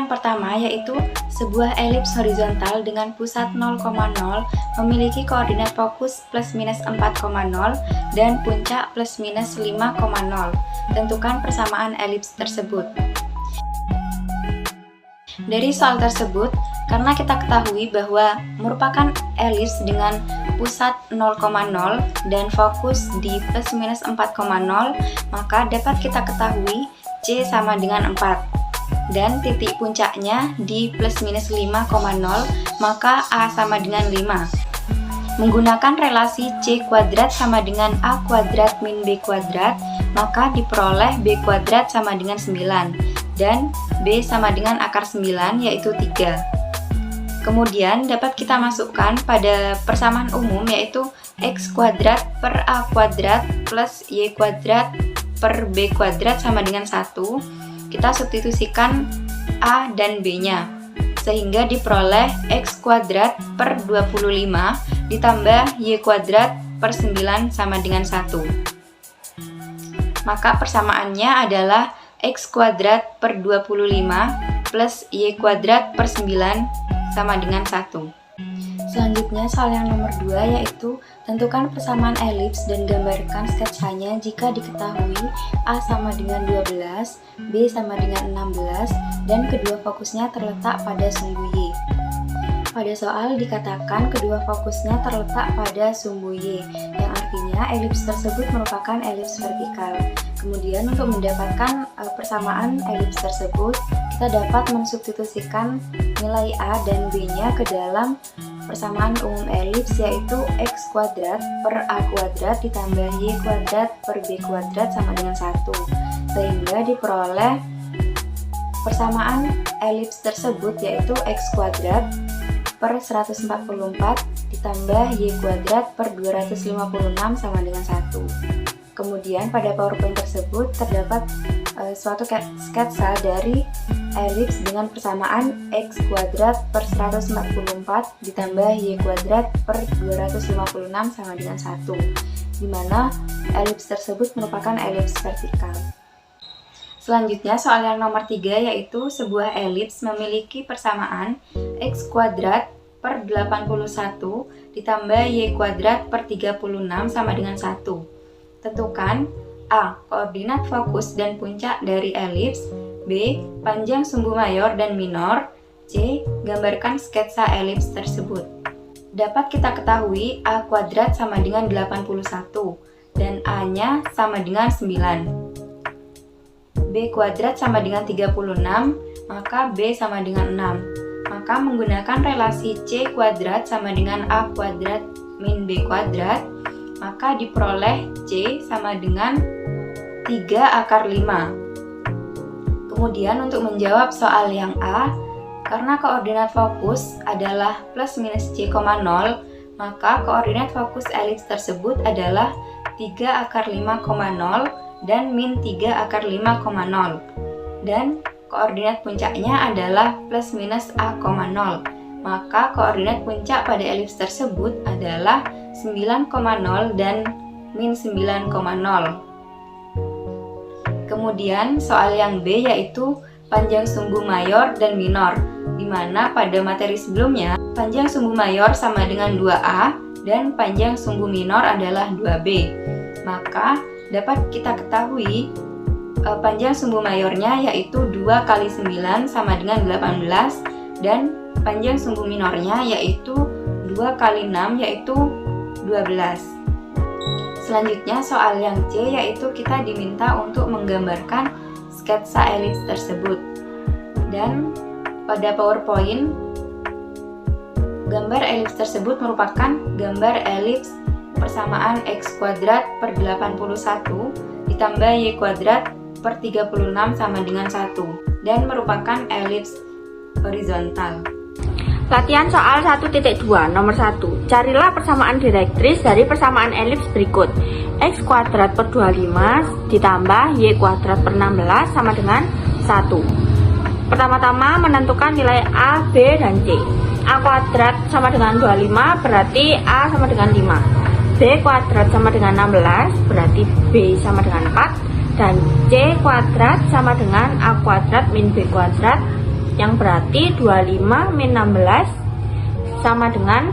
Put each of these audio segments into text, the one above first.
yang pertama yaitu sebuah elips horizontal dengan pusat 0,0 memiliki koordinat fokus plus minus 4,0 dan puncak plus minus 5,0. Tentukan persamaan elips tersebut. Dari soal tersebut, karena kita ketahui bahwa merupakan elips dengan pusat 0,0 dan fokus di plus minus 4,0, maka dapat kita ketahui C sama dengan 4 dan titik puncaknya di plus minus 5,0, maka A sama dengan 5. Menggunakan relasi C kuadrat sama dengan A kuadrat min B kuadrat, maka diperoleh B kuadrat sama dengan 9 dan B sama dengan akar 9 yaitu 3. Kemudian dapat kita masukkan pada persamaan umum yaitu X kuadrat per A kuadrat plus Y kuadrat per B kuadrat sama dengan 1. Kita substitusikan A dan B nya sehingga diperoleh X kuadrat per 25 ditambah Y kuadrat per 9 sama dengan 1. Maka persamaannya adalah X kuadrat per 25 plus Y kuadrat per 9 sama dengan 1. Selanjutnya soal yang nomor 2 yaitu tentukan persamaan elips dan gambarkan sketsanya jika diketahui A sama dengan 12, B sama dengan 16, dan kedua fokusnya terletak pada sumbu Y. Pada soal dikatakan kedua fokusnya terletak pada sumbu Y, yang artinya elips tersebut merupakan elips vertikal. Kemudian untuk mendapatkan persamaan elips tersebut, kita dapat mensubstitusikan nilai A dan B-nya ke dalam persamaan umum elips yaitu X kuadrat per A kuadrat ditambah Y kuadrat per B kuadrat sama dengan 1, sehingga diperoleh persamaan elips tersebut yaitu X kuadrat per 144 ditambah Y kuadrat per 256 sama dengan 1. Kemudian pada PowerPoint tersebut terdapat suatu sketsa dari elips dengan persamaan X kuadrat per 144 ditambah Y kuadrat per 256 sama dengan 1, di mana elips tersebut merupakan elips vertikal. Selanjutnya soal yang nomor 3 yaitu sebuah elips memiliki persamaan X kuadrat per 81 ditambah Y kuadrat per 36 sama dengan 1. Tentukan A. Koordinat fokus dan puncak dari elips, B. Panjang sumbu mayor dan minor, C. Gambarkan sketsa elips tersebut. Dapat kita ketahui A kuadrat sama dengan 81 dan A-nya sama dengan 9. B kuadrat sama dengan 36, maka B sama dengan 6. Maka menggunakan relasi C kuadrat sama dengan A kuadrat min B kuadrat, maka diperoleh C sama dengan 3 akar 5. Kemudian untuk menjawab soal yang A, karena koordinat fokus adalah plus minus C, 0, maka koordinat fokus elips tersebut adalah 3 akar 5,0 dan min 3 akar 5,0. Dan koordinat puncaknya adalah plus minus A, 0. Maka koordinat puncak pada elips tersebut adalah 9,0 dan min 9,0. Kemudian soal yang B yaitu panjang sumbu mayor dan minor, di mana pada materi sebelumnya panjang sumbu mayor sama dengan 2A dan panjang sumbu minor adalah 2B. Maka dapat kita ketahui panjang sumbu mayornya yaitu 2 kali 9 sama dengan 18 dan panjang sumbu minornya yaitu 2 kali 6 yaitu 12. Selanjutnya soal yang C yaitu kita diminta untuk menggambarkan sketsa elips tersebut. Dan pada PowerPoint gambar elips tersebut merupakan gambar elips persamaan X kuadrat per 81 ditambah Y kuadrat per 36 sama dengan 1 dan merupakan elips horizontal. Latihan soal 1.2 nomor 1. Carilah persamaan direktris dari persamaan elips berikut. X kuadrat per 25 ditambah Y kuadrat per 16 sama dengan 1. Pertama-tama menentukan nilai A, B, dan C. A kuadrat sama dengan 25 berarti A sama dengan 5. B kuadrat sama dengan 16 berarti B sama dengan 4. Dan C kuadrat sama dengan A kuadrat min B kuadrat yang berarti 25 min 16 sama dengan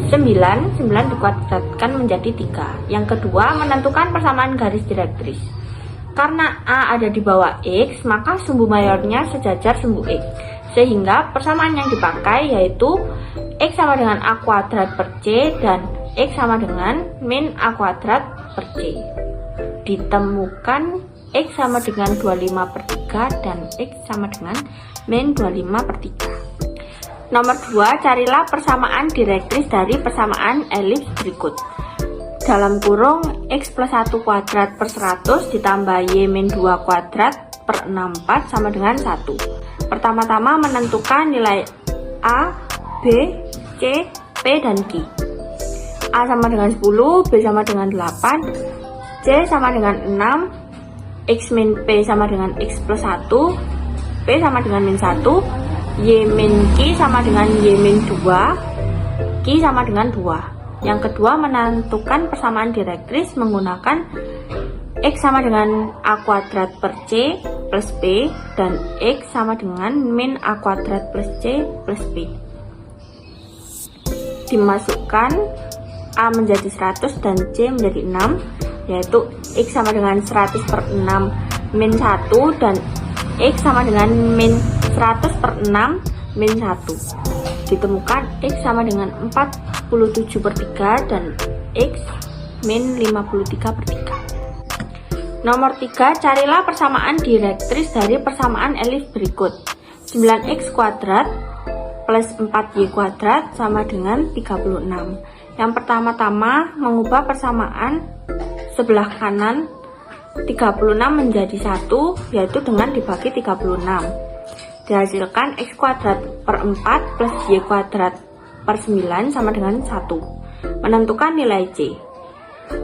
9 dikuadratkan menjadi 3. Yang kedua, menentukan persamaan garis direktris. Karena A ada di bawah X, maka sumbu mayornya sejajar sumbu X. Sehingga persamaan yang dipakai yaitu X sama dengan A kuadrat per C dan X sama dengan min A kuadrat per C. Ditemukan X sama dengan 25 per 3 dan X sama dengan min 25 per 3. Nomor 2, carilah persamaan direktris dari persamaan elips berikut. Dalam kurung X plus 1 kuadrat per 100 ditambah Y min 2 kuadrat per 64 sama dengan 1. Pertama-tama menentukan nilai A, B, C, P, dan Q. A sama dengan 10, B sama dengan 8, C sama dengan 6, X min P sama dengan X plus 1, P sama dengan min 1, Y min Q sama dengan Y min 2, Q sama dengan 2. Yang kedua, menentukan persamaan direktris menggunakan X sama dengan A kuadrat per C plus P dan X sama dengan min A kuadrat plus C plus P. Dimasukkan A menjadi 100 dan C menjadi 6, yaitu X sama dengan 100 per 6 min 1 dan X sama dengan min 100 per 6 min 1. Ditemukan X sama dengan 47 per 3 dan X min 53 per 3. Nomor 3, carilah persamaan direktris dari persamaan elips berikut. 9x kuadrat plus 4y kuadrat sama dengan 36. Yang pertama-tama mengubah persamaan sebelah kanan 36 menjadi 1, yaitu dengan dibagi 36. Dihasilkan x kuadrat per 4 plus y kuadrat per 9 sama dengan 1. Menentukan nilai C.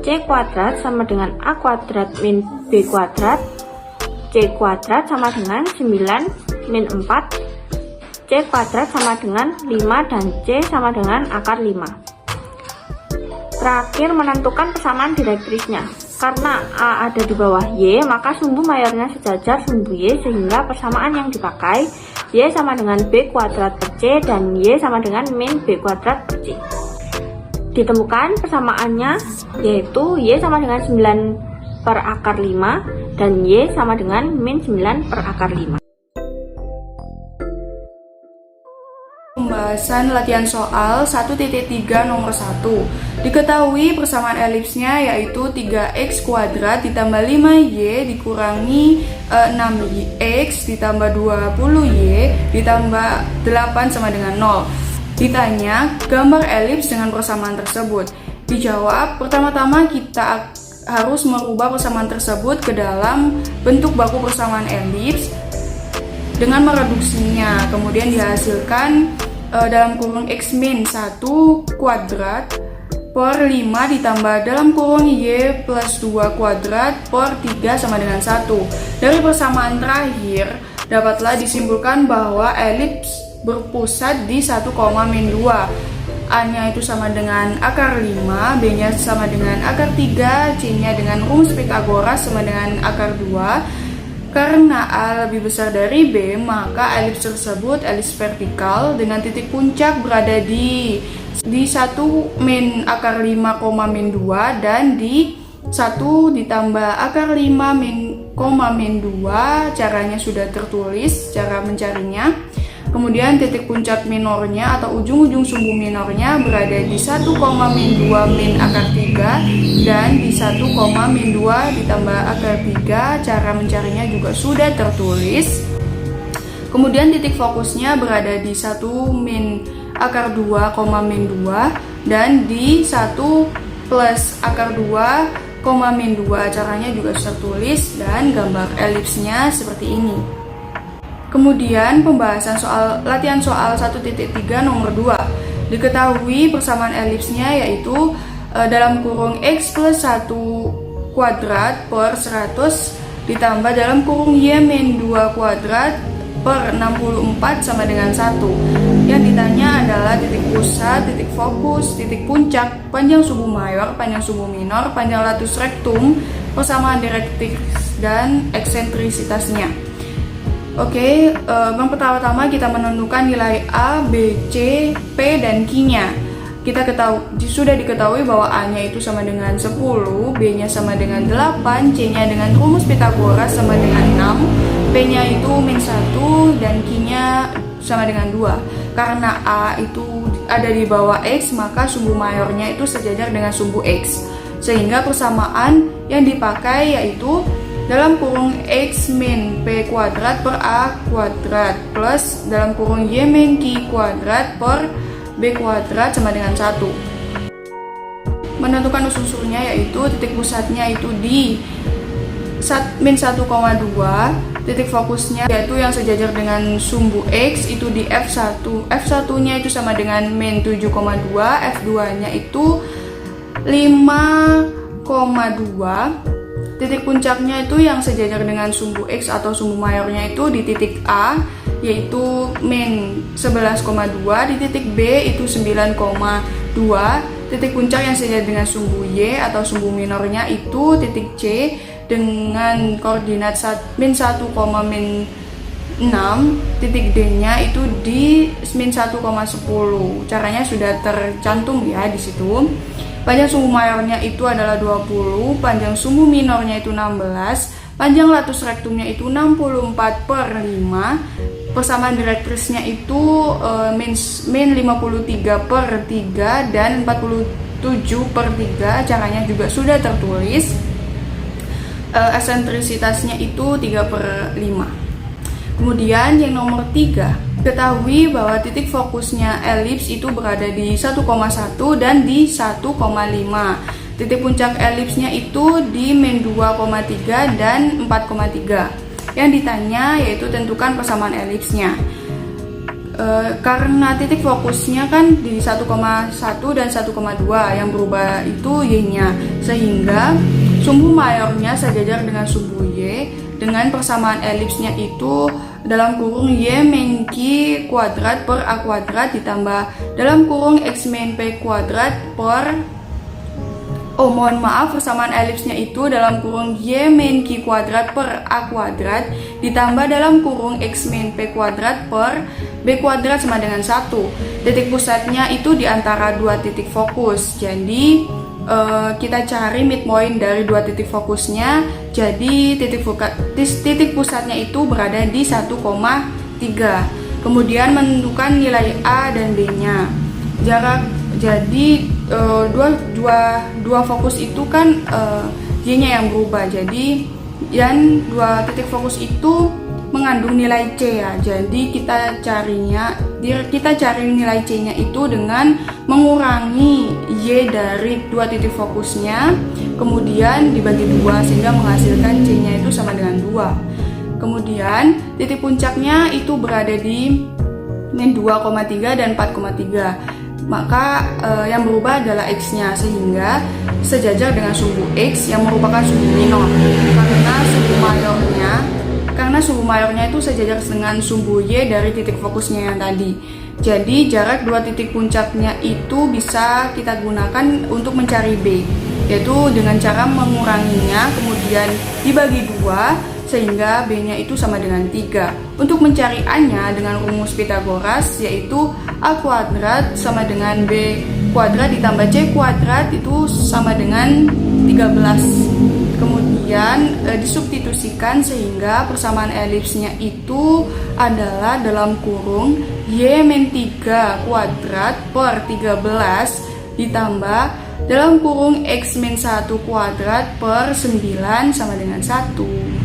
C kuadrat sama dengan A kuadrat min B kuadrat. C kuadrat sama dengan 9 min 4. C kuadrat sama dengan 5 dan C sama dengan akar 5. Terakhir, menentukan persamaan direktrisnya. Karena A ada di bawah Y, maka sumbu mayornya sejajar sumbu Y, sehingga persamaan yang dipakai Y sama dengan B kuadrat per C dan Y sama dengan min B kuadrat per C. Ditemukan persamaannya, yaitu Y sama dengan 9 per akar 5 dan Y sama dengan min 9 per akar 5. Pembahasan latihan soal 1.3 nomor 1. Diketahui persamaan elipsnya yaitu 3x kuadrat ditambah 5y dikurangi 6x ditambah 20y ditambah 8 sama dengan 0. Ditanya gambar elips dengan persamaan tersebut. Dijawab, pertama-tama kita harus merubah persamaan tersebut ke dalam bentuk baku persamaan elips dengan mereduksinya. Kemudian dihasilkan dalam kurung x min 1 kuadrat per 5 ditambah dalam kurung y plus 2 kuadrat per 3 sama dengan 1. Dari persamaan terakhir dapatlah disimpulkan bahwa elips berpusat di 1, min 2. A-nya itu sama dengan akar 5, B-nya sama dengan akar 3, C-nya dengan rumus Pythagoras sama dengan akar 2. Karena A lebih besar dari B, maka elips tersebut elips vertikal dengan titik puncak berada di 1 min akar 5, min 2 dan di 1 ditambah akar 5 min 2. Caranya sudah tertulis, cara mencarinya. Kemudian titik puncak minornya atau ujung-ujung sumbu minornya berada di 1, min 2 min akar 3 dan di 1, min 2 ditambah akar 3. Cara mencarinya juga sudah tertulis. Kemudian titik fokusnya berada di 1 min akar 2, min 2 dan di 1 plus akar 2, min 2. Caranya juga tertulis dan gambar elipsnya seperti ini. Kemudian pembahasan latihan soal 1.3 nomor 2. Diketahui persamaan elipsnya yaitu dalam kurung x plus 1 kuadrat per 100 ditambah dalam kurung y min 2 kuadrat per 64 sama dengan 1. Yang ditanya adalah titik pusat, titik fokus, titik puncak, panjang sumbu mayor, panjang sumbu minor, panjang latus rectum, persamaan direktris dan eksentrisitasnya. Oke, yang pertama-tama kita menentukan nilai A, B, C, P, dan Q-nya. Sudah diketahui bahwa A-nya itu sama dengan 10, B-nya sama dengan 8, C-nya dengan rumus Pitagoras sama dengan 6, P-nya itu -1, dan Q-nya sama dengan 2. Karena A itu ada di bawah X, maka sumbu mayornya itu sejajar dengan sumbu X. Sehingga persamaan yang dipakai yaitu dalam kurung X min P kuadrat per A kuadrat plus dalam kurung Y min Q kuadrat per B kuadrat sama dengan 1. Menentukan unsur-unsurnya yaitu titik pusatnya itu di -1,2, titik fokusnya yaitu yang sejajar dengan sumbu X itu di F1. F1-nya itu sama dengan -7,2, F2-nya itu 5,2. Titik puncaknya itu yang sejajar dengan sumbu X atau sumbu mayornya itu di titik A yaitu -11,2, di titik B itu 9,2. Titik puncak yang sejajar dengan sumbu Y atau sumbu minornya itu titik C dengan koordinat -1,6. Titik D-nya itu di -1,10. Caranya sudah tercantum ya di situ. Panjang sumbu mayornya itu adalah 20, panjang sumbu minornya itu 16, panjang latus rektumnya itu 64/5, persamaan direktrisnya itu -53/3 dan 47/3. Caranya juga sudah tertulis. Eksentrisitasnya itu 3/5. Kemudian yang nomor 3, ketahui bahwa titik fokusnya elips itu berada di 1,1 dan di 1,5. Titik puncak elipsnya itu di -2,3 dan 4,3. Yang ditanya yaitu tentukan persamaan elipsnya. Karena titik fokusnya kan di 1,1 dan 1,2, yang berubah itu Y-nya, sehingga sumbu mayornya sejajar dengan sumbu Y dengan persamaan elipsnya itu dalam kurung Y min Q kuadrat per A kuadrat ditambah dalam kurung X min P kuadrat per persamaan elipsnya itu dalam kurung Y min Q kuadrat per A kuadrat ditambah dalam kurung X min P kuadrat per B kuadrat sama dengan 1. Titik pusatnya itu di antara dua titik fokus. Jadi kita cari midpoint dari dua titik fokusnya. Jadi titik pusatnya itu berada di 1,3. Kemudian menentukan nilai A dan B-nya. Jadi dua fokus itu kan Y-nya yang berubah. Jadi dua titik fokus itu mengandung nilai C ya. Jadi kita cari nilai C-nya itu dengan mengurangi Y dari dua titik fokusnya, kemudian dibagi 2 sehingga menghasilkan C-nya itu sama dengan 2. Kemudian titik puncaknya itu berada di -2,3 dan 4,3. Maka yang berubah adalah X-nya sehingga sejajar dengan sumbu X yang merupakan sumbu minor. Karena sumbu mayornya itu sejajar dengan sumbu Y dari titik fokusnya yang tadi. Jadi jarak dua titik puncaknya itu bisa kita gunakan untuk mencari B, yaitu dengan cara menguranginya kemudian dibagi 2 sehingga B-nya itu sama dengan 3. Untuk mencari A-nya dengan rumus Pitagoras yaitu A kuadrat sama dengan B kuadrat ditambah C kuadrat itu sama dengan 13. Kemudian disubstitusikan sehingga persamaan elipsnya itu adalah dalam kurung Y min 3 kuadrat per 13 ditambah dalam kurung X min 1 kuadrat per 9 sama dengan 1.